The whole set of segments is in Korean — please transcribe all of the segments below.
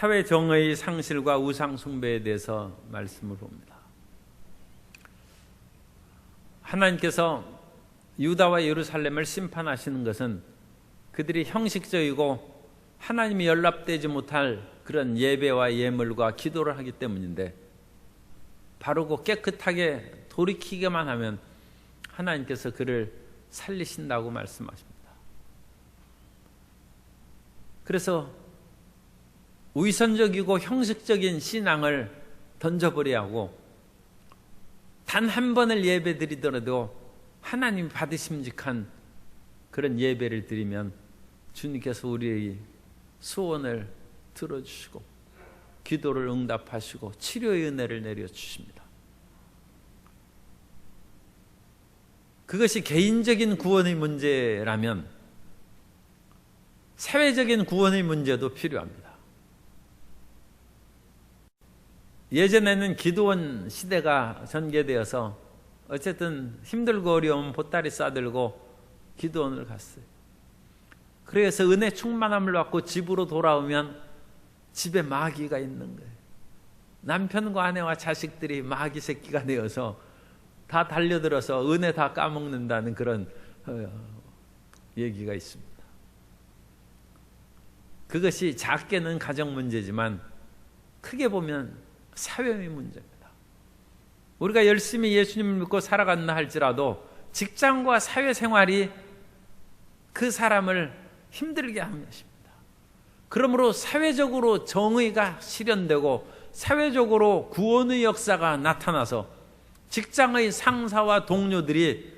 사회 정의의 상실과 우상 숭배에 대해서 말씀을 봅니다. 하나님께서 유다와 예루살렘을 심판하시는 것은 그들이 형식적이고 하나님이 연락되지 못할 그런 예배와 예물과 기도를 하기 때문인데, 바르고 깨끗하게 돌이키기만 하면 하나님께서 그를 살리신다고 말씀하십니다. 그래서 위선적이고 형식적인 신앙을 던져버려야 하고, 단 한 번을 예배 드리더라도 하나님 받으심직한 그런 예배를 드리면 주님께서 우리의 소원을 들어주시고 기도를 응답하시고 치료의 은혜를 내려주십니다. 그것이 개인적인 구원의 문제라면 사회적인 구원의 문제도 필요합니다. 예전에는 기도원 시대가 전개되어서 어쨌든 힘들고 어려우면 보따리 싸들고 기도원을 갔어요. 그래서 은혜 충만함을 받고 집으로 돌아오면 집에 마귀가 있는 거예요. 남편과 아내와 자식들이 마귀 새끼가 되어서 다 달려들어서 은혜 다 까먹는다는 그런 얘기가 있습니다. 그것이 작게는 가정 문제지만 크게 보면 사회의 문제입니다. 우리가 열심히 예수님을 믿고 살아간다 할지라도 직장과 사회생활이 그 사람을 힘들게 하는 것입니다. 그러므로 사회적으로 정의가 실현되고 사회적으로 구원의 역사가 나타나서 직장의 상사와 동료들이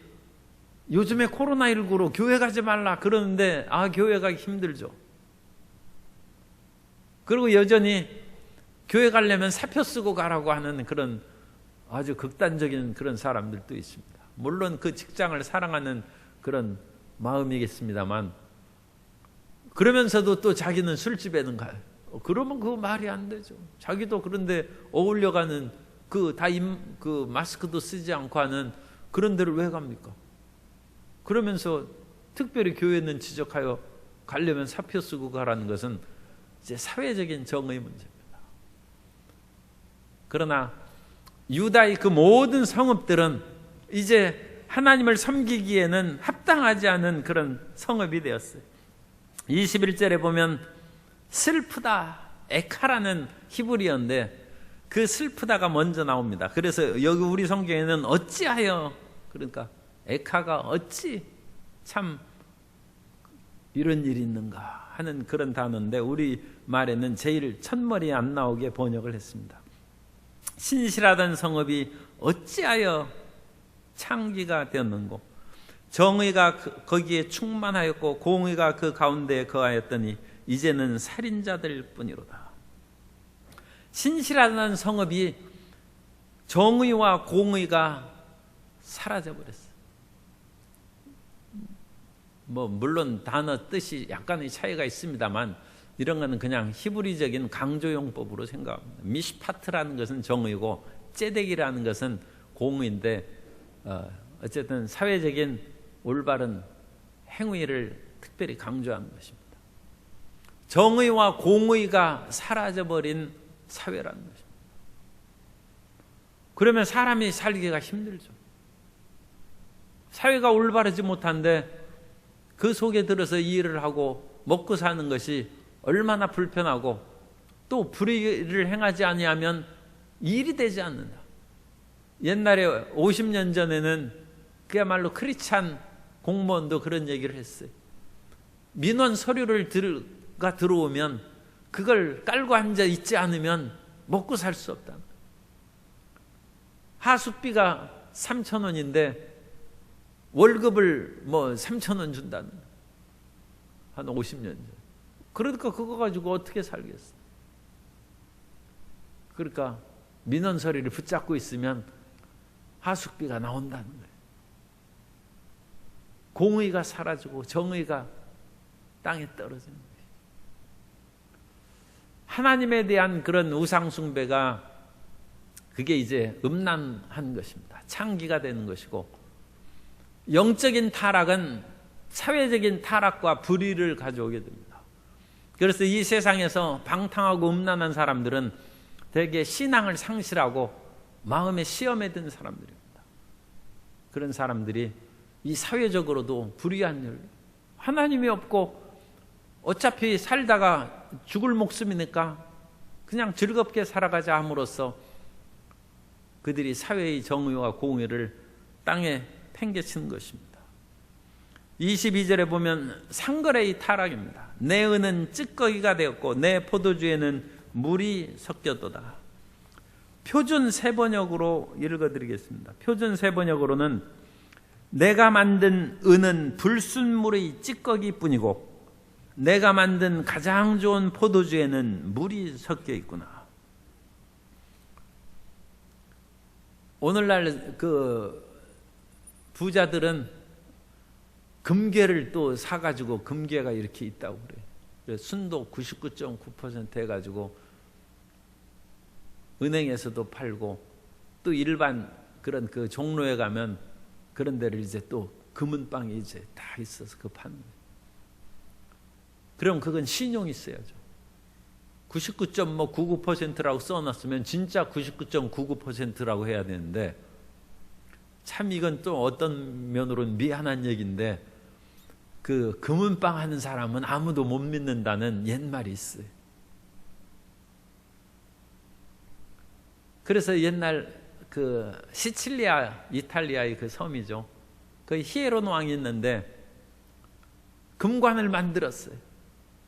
요즘에 코로나19로 교회 가지 말라 그러는데 교회 가기 힘들죠. 그리고 여전히 교회 가려면 사표 쓰고 가라고 하는 그런 아주 극단적인 그런 사람들도 있습니다. 물론 그 직장을 사랑하는 그런 마음이겠습니다만, 그러면서도 또 자기는 술집에는 가요. 그러면 그거 말이 안 되죠. 자기도 그런데 어울려가는 그 마스크도 쓰지 않고 하는 그런 데를 왜 갑니까? 그러면서 특별히 교회는 지적하여 가려면 사표 쓰고 가라는 것은 이제 사회적인 정의 문제입니다. 그러나 유다의 그 모든 성읍들은 이제 하나님을 섬기기에는 합당하지 않은 그런 성읍이 되었어요. 21절에 보면 슬프다, 에카라는 히브리어인데 그 슬프다가 먼저 나옵니다. 그래서 여기 우리 성경에는 어찌하여, 그러니까 에카가 어찌 참 이런 일이 있는가 하는 그런 단어인데 우리 말에는 제일 첫머리에 안 나오게 번역을 했습니다. 신실하던 성읍이 어찌하여 창기가 되었는고, 정의가 거기에 충만하였고 공의가 그 가운데에 거하였더니 이제는 살인자들 뿐이로다. 신실하던 성읍이 정의와 공의가 사라져버렸어요. 물론 단어 뜻이 약간의 차이가 있습니다만 이런 거는 그냥 히브리적인 강조용법으로 생각합니다. 미시파트라는 것은 정의고 ጼ덱이라는 것은 공의인데 어쨌든 사회적인 올바른 행위를 특별히 강조하는 것입니다. 정의와 공의가 사라져버린 사회라는 것입니다. 그러면 사람이 살기가 힘들죠. 사회가 올바르지 못한데 그 속에 들어서 일을 하고 먹고 사는 것이 얼마나 불편하고, 또 불의를 행하지 아니하면 일이 되지 않는다. 옛날에 50년 전에는 그야말로 크리스찬 공무원도 그런 얘기를 했어요. 민원 서류를 들어오면 그걸 깔고 앉아 있지 않으면 먹고 살 수 없다. 하숙비가 3,000원인데 월급을 3,000원 준다는, 한 50년 전. 그러니까 그거 가지고 어떻게 살겠어? 그러니까 민원 서류를 붙잡고 있으면 하숙비가 나온다는 거예요. 공의가 사라지고 정의가 땅에 떨어지는 거예요. 하나님에 대한 그런 우상 숭배가 그게 이제 음란한 것입니다. 창기가 되는 것이고, 영적인 타락은 사회적인 타락과 불의를 가져오게 됩니다. 그래서 이 세상에서 방탕하고 음란한 사람들은 대개 신앙을 상실하고 마음의 시험에 든 사람들입니다. 그런 사람들이 이 사회적으로도 불의한 일, 하나님이 없고 어차피 살다가 죽을 목숨이니까 그냥 즐겁게 살아가자 함으로써 그들이 사회의 정의와 공의를 땅에 팽개치는 것입니다. 22절에 보면 상거래의 타락입니다. 내 은은 찌꺼기가 되었고 내 포도주에는 물이 섞였도다. 표준 세번역으로 읽어드리겠습니다. 표준 세번역으로는 내가 만든 은은 불순물의 찌꺼기뿐이고 내가 만든 가장 좋은 포도주에는 물이 섞여 있구나. 오늘날 그 부자들은 금괴를 또 사가지고 금괴가 이렇게 있다고 그래요. 순도 99.9% 해가지고 은행에서도 팔고 또 일반 그런 그 종로에 가면 그런 데를 이제 또 금은방이 이제 다 있어서 그 파는 거예요. 그럼 그건 신용이 있어야죠. 99.99%라고 써놨으면 진짜 99.99%라고 해야 되는데 참 이건 또 어떤 면으로는 미안한 얘기인데 그 금은방 하는 사람은 아무도 못 믿는다는 옛말이 있어요. 그래서 옛날 그 시칠리아 이탈리아의 그 섬이죠. 그 히에론 왕이 있는데 금관을 만들었어요.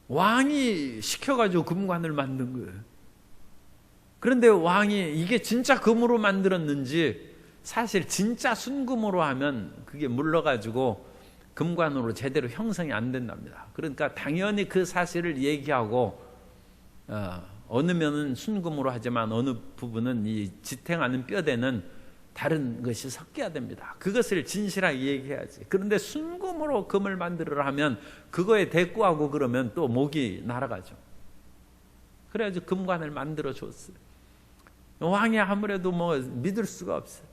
왕이 시켜가지고 금관을 만든 거예요. 그런데 왕이 이게 진짜 금으로 만들었는지 사실 진짜 순금으로 하면 그게 물러가지고 금관으로 제대로 형성이 안 된답니다. 그러니까 당연히 그 사실을 얘기하고 어느 면은 순금으로 하지만 어느 부분은 이 지탱하는 뼈대는 다른 것이 섞여야 됩니다. 그것을 진실하게 얘기해야지. 그런데 순금으로 금을 만들으라 하면 그거에 대꾸하고 그러면 또 목이 날아가죠. 그래가지고 금관을 만들어 줬어요. 왕이 아무래도 뭐 믿을 수가 없어요.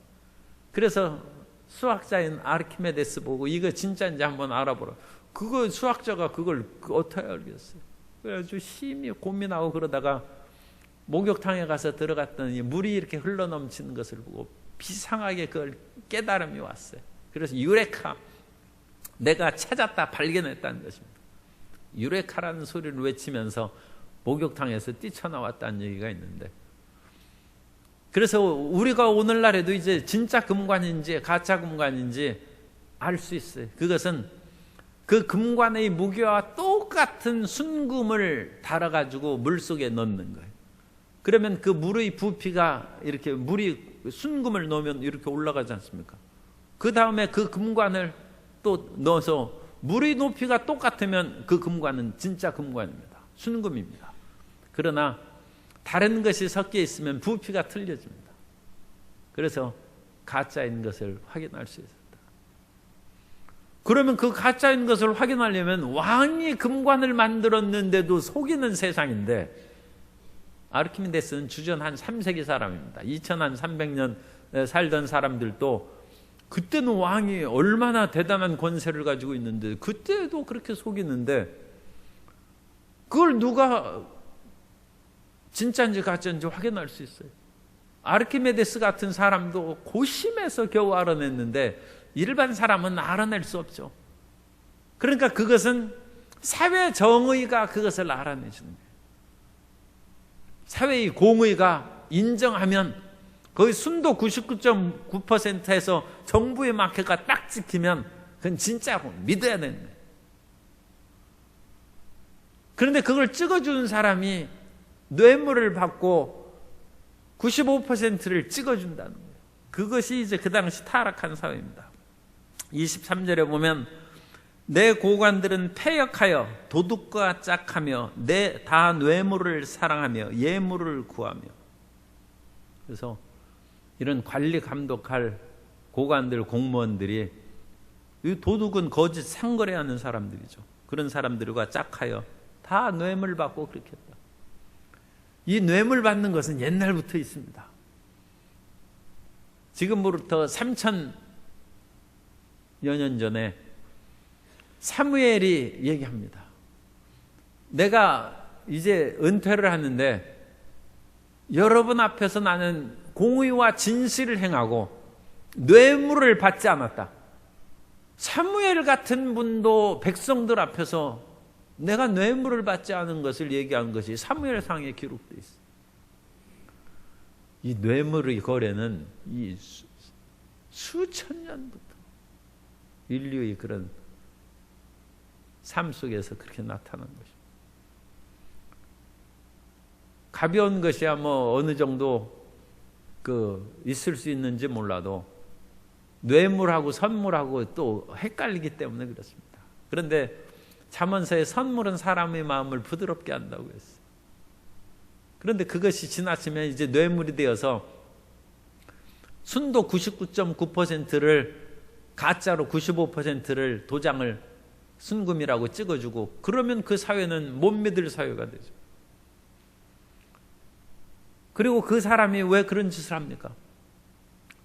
그래서 수학자인 아르키메데스 보고 이거 진짜인지 한번 알아보라. 그거 수학자가 그걸 어떻게 알겠어요? 그래가지고 심히 고민하고 그러다가 목욕탕에 가서 들어갔더니 물이 이렇게 흘러넘치는 것을 보고 비상하게 그걸 깨달음이 왔어요. 그래서 유레카, 내가 찾았다, 발견했다는 것입니다. 유레카라는 소리를 외치면서 목욕탕에서 뛰쳐나왔다는 얘기가 있는데, 그래서 우리가 오늘날에도 이제 진짜 금관인지 가짜 금관인지 알 수 있어요. 그것은 그 금관의 무게와 똑같은 순금을 달아가지고 물속에 넣는 거예요. 그러면 그 물의 부피가 이렇게 물이 순금을 넣으면 이렇게 올라가지 않습니까? 그 다음에 그 금관을 또 넣어서 물의 높이가 똑같으면 그 금관은 진짜 금관입니다. 순금입니다. 그러나 다른 것이 섞여 있으면 부피가 틀려집니다. 그래서 가짜인 것을 확인할 수 있었다. 그러면 그 가짜인 것을 확인하려면 왕이 금관을 만들었는데도 속이는 세상인데, 아르키메데스는 주전 한 3세기 사람입니다. 2300년 살던 사람들도 그때는 왕이 얼마나 대단한 권세를 가지고 있는데 그때도 그렇게 속이는데 그걸 누가 진짜인지 가짜인지 확인할 수 있어요. 아르키메데스 같은 사람도 고심해서 겨우 알아냈는데 일반 사람은 알아낼 수 없죠. 그러니까 그것은 사회 정의가 그것을 알아내주는 거예요. 사회의 공의가 인정하면 거의 순도 99.9%에서 정부의 마크가 딱 찍히면 그건 진짜로 믿어야 되는 거예요. 그런데 그걸 찍어주는 사람이 뇌물을 받고 95%를 찍어준다는 거예요. 그것이 이제 그 당시 타락한 사회입니다. 23절에 보면 내 고관들은 패역하여 도둑과 짝하며 다 뇌물을 사랑하며 예물을 구하며. 그래서 이런 관리 감독할 고관들 공무원들이, 이 도둑은 거짓 상거래하는 사람들이죠. 그런 사람들과 짝하여 다 뇌물 받고 그렇게 했다. 이 뇌물 받는 것은 옛날부터 있습니다. 지금부터 3000여 년 전에 사무엘이 얘기합니다. 내가 이제 은퇴를 하는데 여러분 앞에서 나는 공의와 진실을 행하고 뇌물을 받지 않았다. 사무엘 같은 분도 백성들 앞에서 내가 뇌물을 받지 않은 것을 얘기한 것이 사무엘상에 기록되어 있어. 이 뇌물의 거래는 이 수천 년부터 인류의 그런 삶 속에서 그렇게 나타난 것입니다. 가벼운 것이야 뭐 어느 정도 있을 수 있는지 몰라도 뇌물하고 선물하고 또 헷갈리기 때문에 그렇습니다. 그런데 잠언서에 선물은 사람의 마음을 부드럽게 한다고 했어요. 그런데 그것이 지나치면 이제 뇌물이 되어서 순도 99.9%를 가짜로 95%를 도장을 순금이라고 찍어주고 그러면 그 사회는 못 믿을 사회가 되죠. 그리고 그 사람이 왜 그런 짓을 합니까?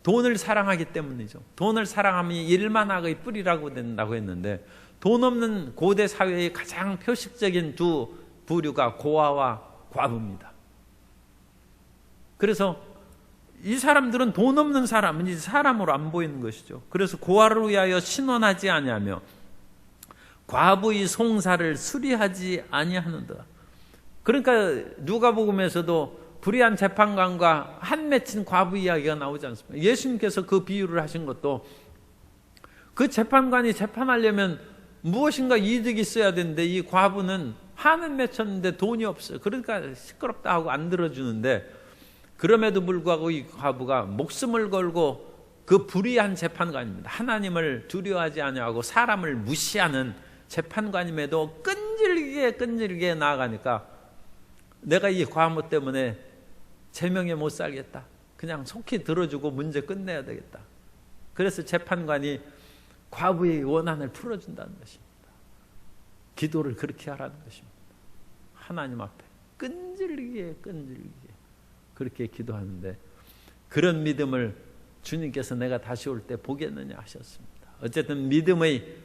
돈을 사랑하기 때문이죠. 돈을 사랑하면 일만악의 뿌리라고 된다고 했는데 돈 없는 고대 사회의 가장 표식적인 두 부류가 고아와 과부입니다. 그래서 이 사람들은 돈 없는 사람은 이제 사람으로 안 보이는 것이죠. 그래서 고아를 위하여 신원하지 아니하며 과부의 송사를 수리하지 아니하는다. 그러니까 누가복음에서도 불의한 재판관과 한 맺힌 과부 이야기가 나오지 않습니까? 예수님께서 그 비유를 하신 것도 그 재판관이 재판하려면 무엇인가 이득이 있어야 되는데 이 과부는 한은 맺혔는데 돈이 없어요. 그러니까 시끄럽다 하고 안 들어주는데 그럼에도 불구하고 이 과부가 목숨을 걸고 그 불의한 재판관입니다. 하나님을 두려워하지 아니하고 사람을 무시하는 재판관임에도 끈질기게 나아가니까 내가 이 과부 때문에 제명에 못 살겠다. 그냥 속히 들어주고 문제 끝내야 되겠다. 그래서 재판관이 과부의 원한을 풀어준다는 것입니다. 기도를 그렇게 하라는 것입니다. 하나님 앞에 끈질기게 그렇게 기도하는데 그런 믿음을 주님께서 내가 다시 올 때 보겠느냐 하셨습니다. 어쨌든 믿음의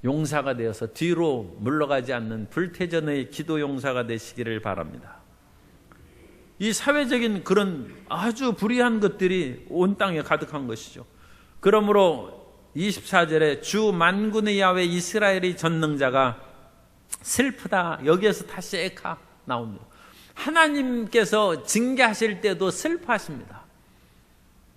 용사가 되어서 뒤로 물러가지 않는 불태전의 기도 용사가 되시기를 바랍니다. 이 사회적인 그런 아주 불의한 것들이 온 땅에 가득한 것이죠. 그러므로 24절에 주 만군의 야훼 이스라엘의 전능자가 슬프다. 여기에서 다시 에카 나옵니다. 하나님께서 징계하실 때도 슬퍼하십니다.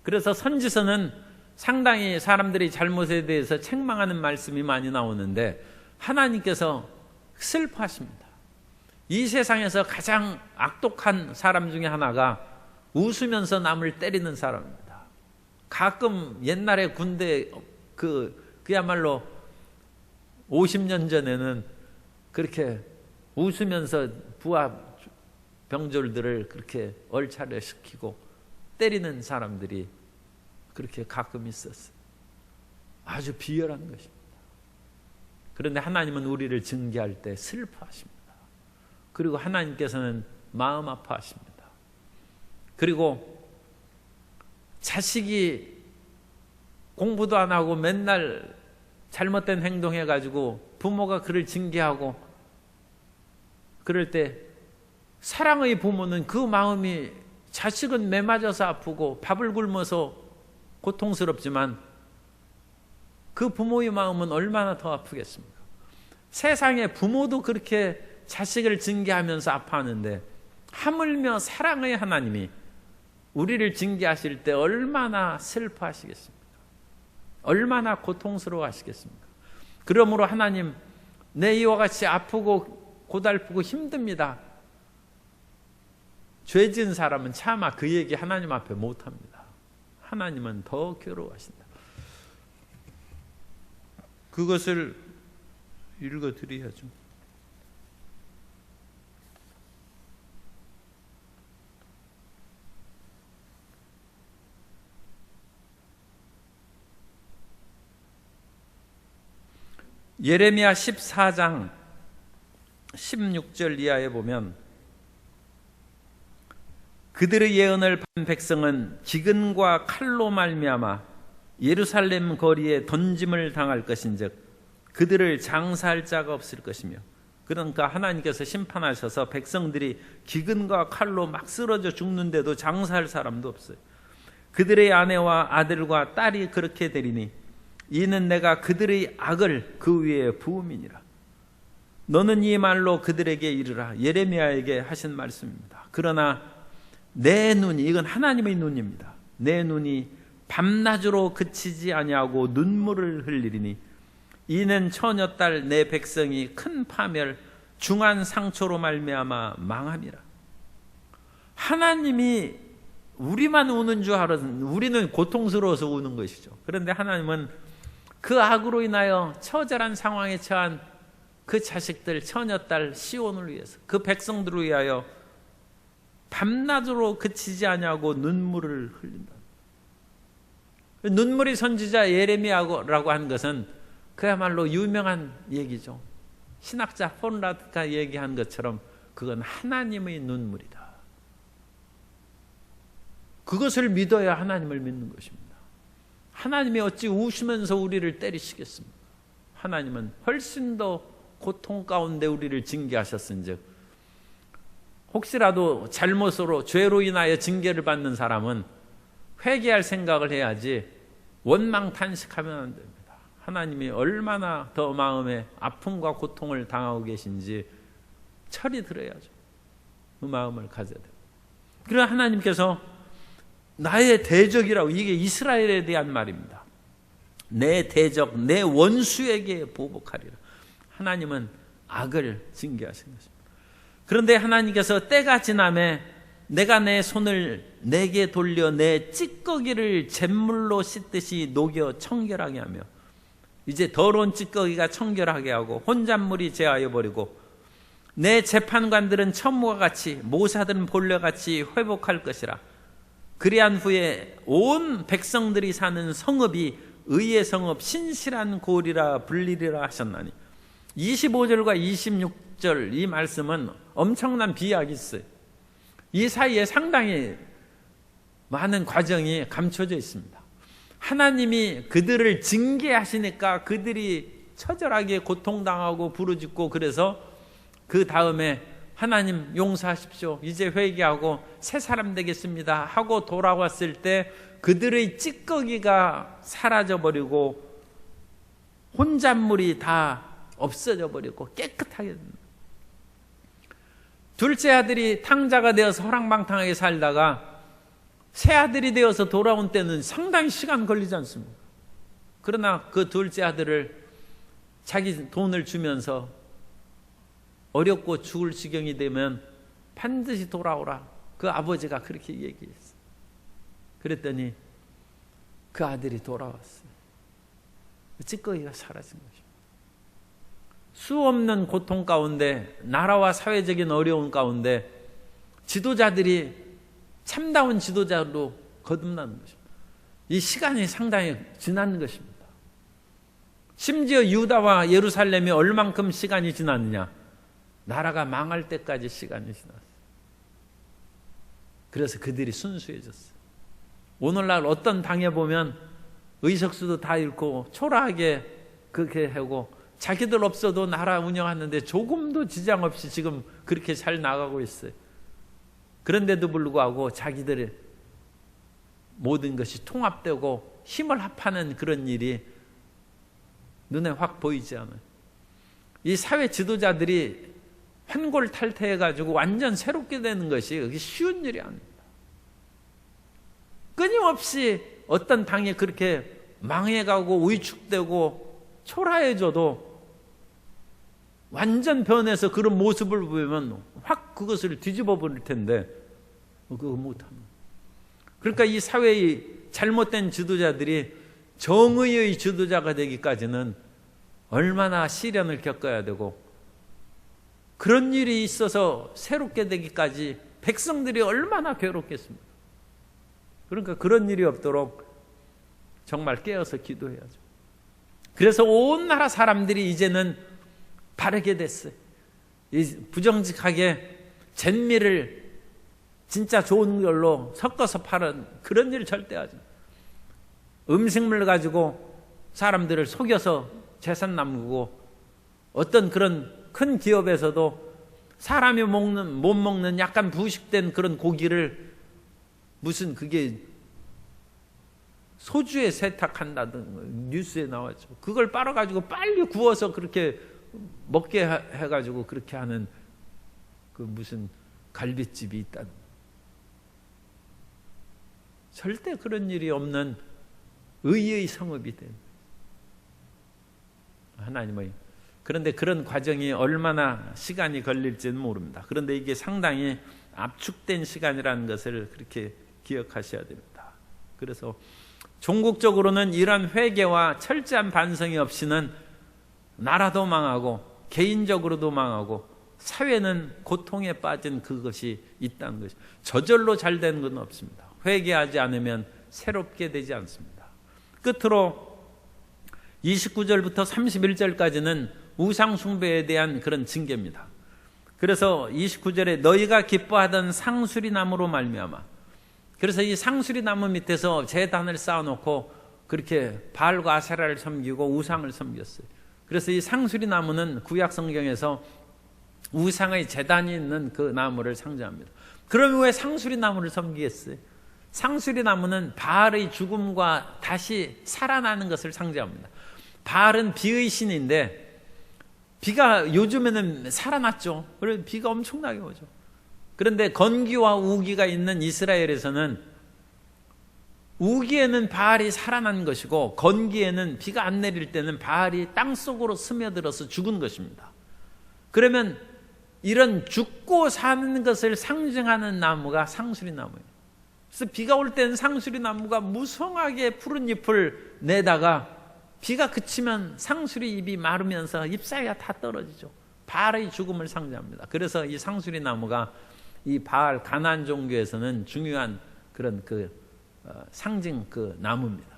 그래서 선지서는 상당히 사람들이 잘못에 대해서 책망하는 말씀이 많이 나오는데 하나님께서 슬퍼하십니다. 이 세상에서 가장 악독한 사람 중에 하나가 웃으면서 남을 때리는 사람입니다. 가끔 옛날에 군대 그야말로 50년 전에는 그렇게 웃으면서 부하 병졸들을 그렇게 얼차려 시키고 때리는 사람들이 그렇게 가끔 있었어요. 아주 비열한 것입니다. 그런데 하나님은 우리를 징계할 때 슬퍼하십니다. 그리고 하나님께서는 마음 아파하십니다. 그리고 자식이 공부도 안 하고 맨날 잘못된 행동해가지고 부모가 그를 징계하고 그럴 때 사랑의 부모는 그 마음이 자식은 매 맞아서 아프고 밥을 굶어서 고통스럽지만 그 부모의 마음은 얼마나 더 아프겠습니까? 세상에 부모도 그렇게 자식을 징계하면서 아파하는데 하물며 사랑의 하나님이 우리를 징계하실 때 얼마나 슬퍼하시겠습니까? 얼마나 고통스러워 하시겠습니까? 그러므로 하나님 내 이와 같이 아프고 고달프고 힘듭니다. 죄 지은 사람은 차마 그 얘기 하나님 앞에 못합니다. 하나님은 더 괴로워하신다. 그것을 읽어드려야죠. 예레미야 14장 16절 이하에 보면 그들의 예언을 받은 백성은 기근과 칼로 말미암아 예루살렘 거리에 던짐을 당할 것인즉 그들을 장사할 자가 없을 것이며 그러니까 하나님께서 심판하셔서 백성들이 기근과 칼로 막 쓰러져 죽는데도 장사할 사람도 없어요. 그들의 아내와 아들과 딸이 그렇게 되리니 이는 내가 그들의 악을 그 위에 부음이니라. 너는 이 말로 그들에게 이르라. 예레미야에게 하신 말씀입니다. 그러나 내 눈이, 이건 하나님의 눈입니다. 내 눈이 밤낮으로 그치지 아니하고 눈물을 흘리리니 이는 처녀딸 내 백성이 큰 파멸 중한 상처로 말미암아 망함이라. 하나님이 우리만 우는 줄 알았는데 우리는 고통스러워서 우는 것이죠. 그런데 하나님은 그 악으로 인하여 처절한 상황에 처한 그 자식들 처녀딸 시온을 위해서 그 백성들을 위하여 밤낮으로 그치지 아니하고 눈물을 흘린다. 눈물의 선지자 예레미야라고 하는 것은 그야말로 유명한 얘기죠. 신학자 폰라드가 얘기한 것처럼 그건 하나님의 눈물이다. 그것을 믿어야 하나님을 믿는 것입니다. 하나님이 어찌 우시면서 우리를 때리시겠습니까? 하나님은 훨씬 더 고통 가운데 우리를 징계하셨은즉 혹시라도 잘못으로 죄로 인하여 징계를 받는 사람은 회개할 생각을 해야지 원망탄식하면 안 됩니다. 하나님이 얼마나 더 마음에 아픔과 고통을 당하고 계신지 철이 들어야죠. 그 마음을 가져야 돼요. 그래서 하나님께서 나의 대적이라고, 이게 이스라엘에 대한 말입니다. 내 대적, 내 원수에게 보복하리라. 하나님은 악을 징계하신 것입니다. 그런데 하나님께서 때가 지남에 내가 내 손을 내게 돌려 내 찌꺼기를 잿물로 씻듯이 녹여 청결하게 하며 이제 더러운 찌꺼기가 청결하게 하고 혼잣물이 제하여 버리고 내 재판관들은 천무와 같이 모사들은 본래같이 회복할 것이라. 그리한 후에 온 백성들이 사는 성읍이 의의 성읍 신실한 고리라 불리리라 하셨나니 25절과 26절 이 말씀은 엄청난 비약이 있어요. 이 사이에 상당히 많은 과정이 감춰져 있습니다. 하나님이 그들을 징계하시니까 그들이 처절하게 고통당하고 부르짖고 그래서 그 다음에 하나님 용서하십시오. 이제 회개하고 새 사람 되겠습니다 하고 돌아왔을 때 그들의 찌꺼기가 사라져버리고 혼잣물이 다 없어져 버리고 깨끗하게 됩니다. 둘째 아들이 탕자가 되어서 허랑방탕하게 살다가 새 아들이 되어서 돌아온 때는 상당히 시간 걸리지 않습니까? 그러나 그 둘째 아들을 자기 돈을 주면서 어렵고 죽을 지경이 되면 반드시 돌아오라. 그 아버지가 그렇게 얘기했어요. 그랬더니 그 아들이 돌아왔어요. 찌꺼기가 사라진 것입니다. 수없는 고통 가운데, 나라와 사회적인 어려움 가운데 지도자들이 참다운 지도자로 거듭나는 것입니다. 이 시간이 상당히 지난 것입니다. 심지어 유다와 예루살렘이 얼만큼 시간이 지났느냐? 나라가 망할 때까지 시간이 지났어요. 그래서 그들이 순수해졌어요. 오늘날 어떤 당에 보면 의석수도 다 잃고 초라하게 그렇게 하고 자기들 없어도 나라 운영하는데 조금도 지장 없이 지금 그렇게 잘 나가고 있어요. 그런데도 불구하고 자기들의 모든 것이 통합되고 힘을 합하는 그런 일이 눈에 확 보이지 않아요. 이 사회 지도자들이 환골탈태해가지고 완전 새롭게 되는 것이 그게 쉬운 일이 아닙니다. 끊임없이 어떤 당이 그렇게 망해가고 위축되고 초라해져도 완전 변해서 그런 모습을 보면 확 그것을 뒤집어 버릴 텐데 그거 못합니다. 그러니까 이 사회의 잘못된 지도자들이 정의의 지도자가 되기까지는 얼마나 시련을 겪어야 되고 그런 일이 있어서 새롭게 되기까지 백성들이 얼마나 괴롭겠습니까? 그러니까 그런 일이 없도록 정말 깨어서 기도해야죠. 그래서 온 나라 사람들이 이제는 바르게 됐어요. 이 부정직하게 잿밀을 진짜 좋은 걸로 섞어서 파는 그런 일을 절대 하지 않아요. 음식물 가지고 사람들을 속여서 재산 남기고 어떤 그런 큰 기업에서도 사람이 못 먹는 약간 부식된 그런 고기를 무슨 그게 소주에 세탁한다든 뉴스에 나왔죠. 그걸 빨아가지고 빨리 구워서 그렇게 먹게 해가지고 그렇게 하는 그 무슨 갈비집이 있다는. 절대 그런 일이 없는 의의 성읍이 된 하나님의. 그런데 그런 과정이 얼마나 시간이 걸릴지는 모릅니다. 그런데 이게 상당히 압축된 시간이라는 것을 그렇게 기억하셔야 됩니다. 그래서 종국적으로는 이런 회개와 철저한 반성이 없이는 나라도 망하고 개인적으로도 망하고 사회는 고통에 빠진 그것이 있다는 것이. 저절로 잘 되는 건 없습니다. 회개하지 않으면 새롭게 되지 않습니다. 끝으로 29절부터 31절까지는 우상 숭배에 대한 그런 징계입니다. 그래서 29절에 너희가 기뻐하던 상수리 나무로 말미암아. 그래서 이 상수리 나무 밑에서 제단을 쌓아놓고 그렇게 바알과 아세라를 섬기고 우상을 섬겼어요. 그래서 이 상수리 나무는 구약 성경에서 우상의 제단이 있는 그 나무를 상징합니다. 그러면 왜 상수리 나무를 섬기겠어요? 상수리 나무는 바알의 죽음과 다시 살아나는 것을 상징합니다. 바알은 비의 신인데 비가 요즘에는 살아났죠. 그래서 비가 엄청나게 오죠. 그런데 건기와 우기가 있는 이스라엘에서는 우기에는 바알이 살아난 것이고 건기에는 비가 안 내릴 때는 바알이 땅속으로 스며들어서 죽은 것입니다. 그러면 이런 죽고 사는 것을 상징하는 나무가 상수리 나무예요. 그래서 비가 올 때는 상수리 나무가 무성하게 푸른 잎을 내다가 비가 그치면 상수리 잎이 마르면서 잎사귀가 다 떨어지죠. 바알의 죽음을 상징합니다. 그래서 이 상수리 나무가 이 바알 가나안 종교에서는 중요한 그런 상징 나무입니다.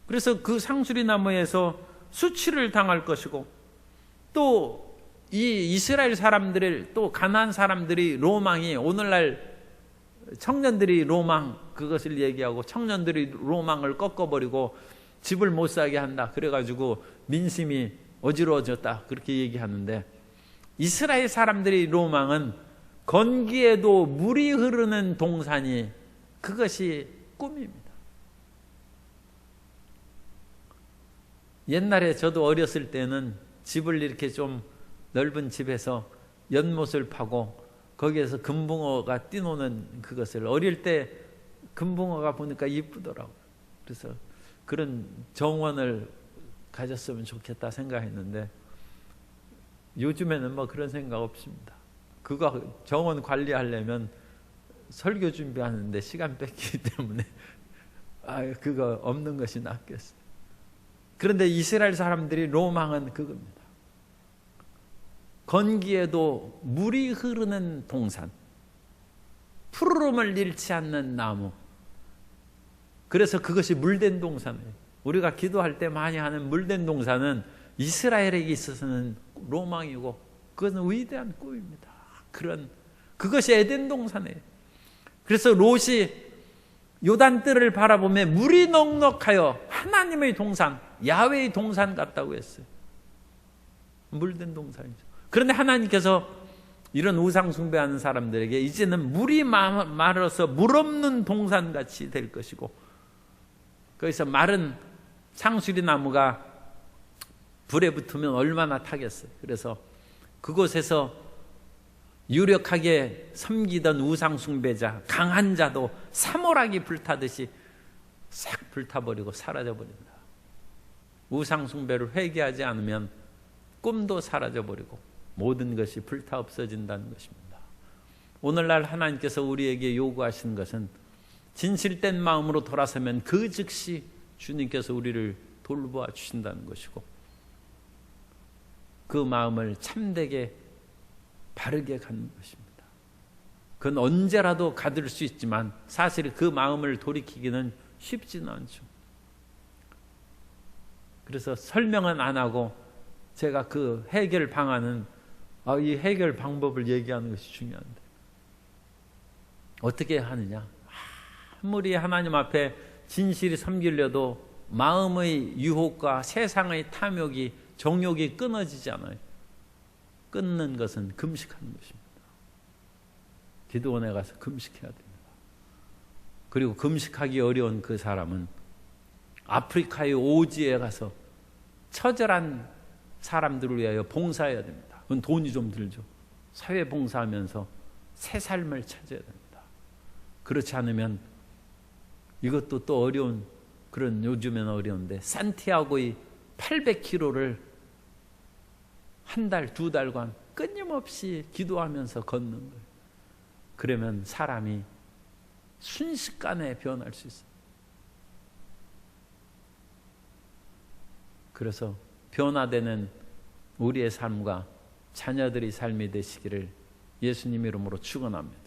그래서 그 상수리 나무에서 수치를 당할 것이고 또 이 이스라엘 사람들을 또 가나안 사람들이 로망이 오늘날 청년들이 로망 그것을 얘기하고 청년들이 로망을 꺾어버리고 집을 못 사게 한다. 그래가지고 민심이 어지러워졌다. 그렇게 얘기하는데 이스라엘 사람들의 로망은 건기에도 물이 흐르는 동산이 그것이 꿈입니다. 옛날에 저도 어렸을 때는 집을 이렇게 좀 넓은 집에서 연못을 파고 거기에서 금붕어가 뛰노는 그것을 어릴 때 금붕어가 보니까 이쁘더라고요. 그래서 그런 정원을 가졌으면 좋겠다 생각했는데 요즘에는 뭐 그런 생각 없습니다. 그거 정원 관리하려면 설교 준비하는데 시간 뺏기기 때문에 그거 없는 것이 낫겠어요. 그런데 이스라엘 사람들이 로망은 그겁니다. 건기에도 물이 흐르는 동산, 푸르름을 잃지 않는 나무. 그래서 그것이 물된 동산이에요. 우리가 기도할 때 많이 하는 물된 동산은 이스라엘에게 있어서는 로망이고 그것은 위대한 꿈입니다. 그것이 에덴 동산이에요. 그래서 롯이 요단뜰을 바라보며 물이 넉넉하여 하나님의 동산, 야훼의 동산 같다고 했어요. 물된 동산이죠. 그런데 하나님께서 이런 우상 숭배하는 사람들에게 이제는 물이 마르서 물 없는 동산같이 될 것이고 거기서 마른 상수리 나무가 불에 붙으면 얼마나 타겠어요. 그래서 그곳에서 유력하게 섬기던 우상 숭배자, 강한 자도 사모락이 불타듯이 싹 불타버리고 사라져버린다. 우상 숭배를 회개하지 않으면 꿈도 사라져버리고 모든 것이 불타 없어진다는 것입니다. 오늘날 하나님께서 우리에게 요구하시는 것은 진실된 마음으로 돌아서면 그 즉시 주님께서 우리를 돌보아 주신다는 것이고 그 마음을 참되게 바르게 갖는 것입니다. 그건 언제라도 가질 수 있지만 사실 그 마음을 돌이키기는 쉽지는 않죠. 그래서 설명은 안 하고 제가 그 해결 방안은 이 해결 방법을 얘기하는 것이 중요한데 어떻게 하느냐. 아무리 하나님 앞에 진실이 섬기려도 마음의 유혹과 세상의 탐욕이 정욕이 끊어지지 않아요. 끊는 것은 금식하는 것입니다. 기도원에 가서 금식해야 됩니다. 그리고 금식하기 어려운 그 사람은 아프리카의 오지에 가서 처절한 사람들을 위하여 봉사해야 됩니다. 그건 돈이 좀 들죠. 사회 봉사하면서 새 삶을 찾아야 됩니다. 그렇지 않으면 이것도 또 어려운, 그런 요즘에는 어려운데, 산티아고의 800km를 한 달, 두 달간 끊임없이 기도하면서 걷는 거예요. 그러면 사람이 순식간에 변할 수 있어요. 그래서 변화되는 우리의 삶과 자녀들의 삶이 되시기를 예수님 이름으로 축원합니다.